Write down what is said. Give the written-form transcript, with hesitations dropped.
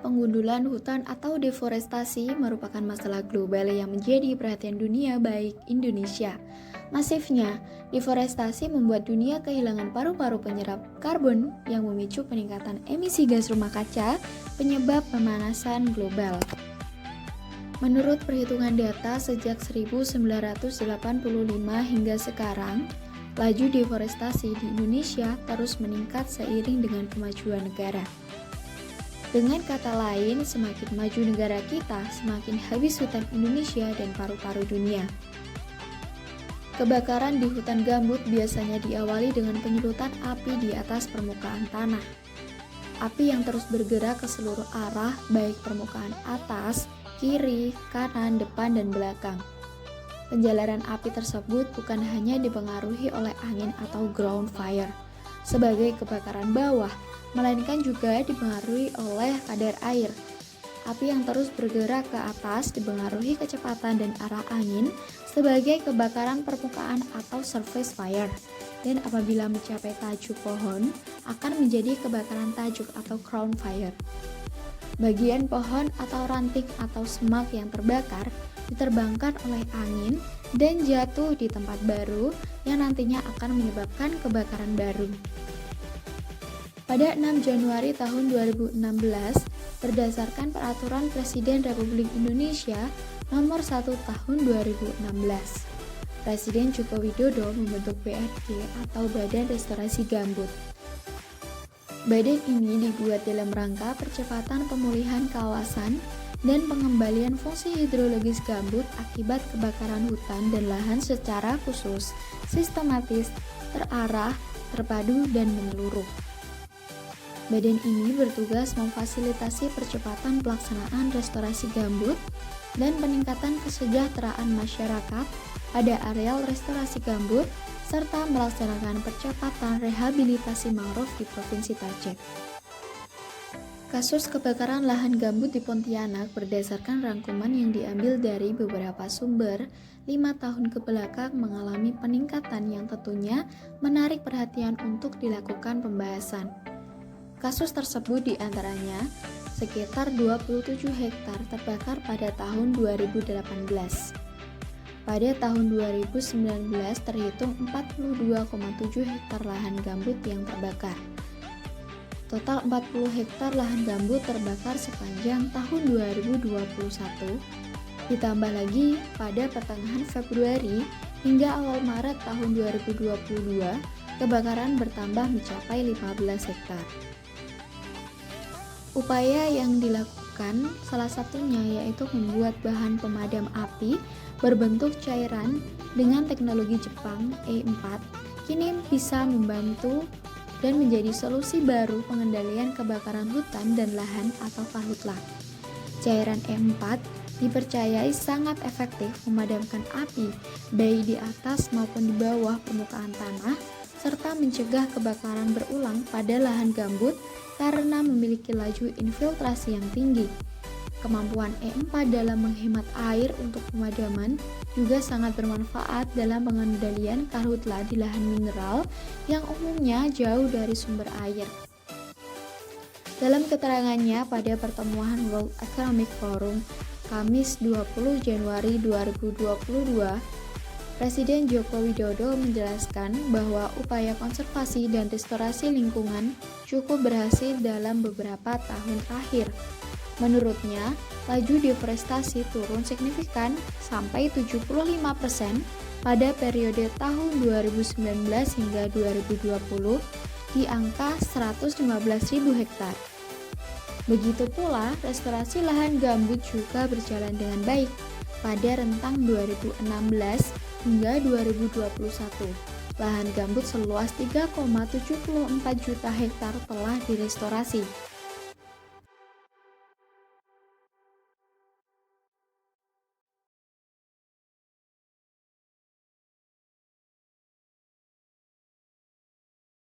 Penggundulan hutan atau deforestasi merupakan masalah global yang menjadi perhatian dunia baik Indonesia. Masifnya, deforestasi membuat dunia kehilangan paru-paru penyerap karbon yang memicu peningkatan emisi gas rumah kaca, penyebab pemanasan global. Menurut perhitungan data sejak 1985 hingga sekarang, laju deforestasi di Indonesia terus meningkat seiring dengan kemajuan negara. Dengan kata lain, semakin maju negara kita, semakin habis hutan Indonesia dan paru-paru dunia. Kebakaran di hutan gambut biasanya diawali dengan penyulutan api di atas permukaan tanah. Api yang terus bergerak ke seluruh arah, baik permukaan atas, kiri, kanan, depan, dan belakang. Penjalaran api tersebut bukan hanya dipengaruhi oleh angin atau ground fire sebagai kebakaran bawah, melainkan juga dipengaruhi oleh kadar air. Api yang terus bergerak ke atas dipengaruhi kecepatan dan arah angin sebagai kebakaran permukaan atau surface fire. Dan apabila mencapai tajuk pohon, akan menjadi kebakaran tajuk atau crown fire. Bagian pohon atau ranting atau semak yang terbakar diterbangkan oleh angin dan jatuh di tempat baru yang nantinya akan menyebabkan kebakaran baru. Pada 6 Januari tahun 2016, berdasarkan Peraturan Presiden Republik Indonesia Nomor 1 Tahun 2016, Presiden Joko Widodo membentuk BRG atau Badan Restorasi Gambut. Badan ini dibuat dalam rangka percepatan pemulihan kawasan dan pengembalian fungsi hidrologis gambut akibat kebakaran hutan dan lahan secara khusus, sistematis, terarah, terpadu, dan menyeluruh. Badan ini bertugas memfasilitasi percepatan pelaksanaan restorasi gambut dan peningkatan kesejahteraan masyarakat pada areal restorasi gambut, serta melaksanakan percepatan rehabilitasi mangrove di Provinsi Aceh. Kasus kebakaran lahan gambut di Pontianak berdasarkan rangkuman yang diambil dari beberapa sumber, 5 tahun kebelakang mengalami peningkatan yang tentunya menarik perhatian untuk dilakukan pembahasan. Kasus tersebut diantaranya sekitar 27 hektar terbakar pada tahun 2018. Pada tahun 2019 terhitung 42,7 hektar lahan gambut yang terbakar. Total 40 hektar lahan gambut terbakar sepanjang tahun 2021. Ditambah lagi pada pertengahan Februari hingga awal Maret tahun 2022, kebakaran bertambah mencapai 15 hektar. Upaya yang dilakukan salah satunya yaitu membuat bahan pemadam api berbentuk cairan dengan teknologi Jepang E4 kini bisa membantu dan menjadi solusi baru pengendalian kebakaran hutan dan lahan atau karhutlah. Cairan E4 dipercayai sangat efektif memadamkan api baik di atas maupun di bawah permukaan tanah serta mencegah kebakaran berulang pada lahan gambut karena memiliki laju infiltrasi yang tinggi. Kemampuan E4 dalam menghemat air untuk pemadaman juga sangat bermanfaat dalam pengendalian karhutla di lahan mineral yang umumnya jauh dari sumber air. Dalam keterangannya pada pertemuan World Economic Forum Kamis 20 Januari 2022, Presiden Joko Widodo menjelaskan bahwa upaya konservasi dan restorasi lingkungan cukup berhasil dalam beberapa tahun terakhir. Menurutnya, laju deforestasi turun signifikan sampai 75% pada periode tahun 2019 hingga 2020 di angka 115.000 hektar. Begitu pula, restorasi lahan gambut juga berjalan dengan baik pada rentang 2016 hingga 2021. Lahan gambut seluas 3,74 juta hektar telah direstorasi.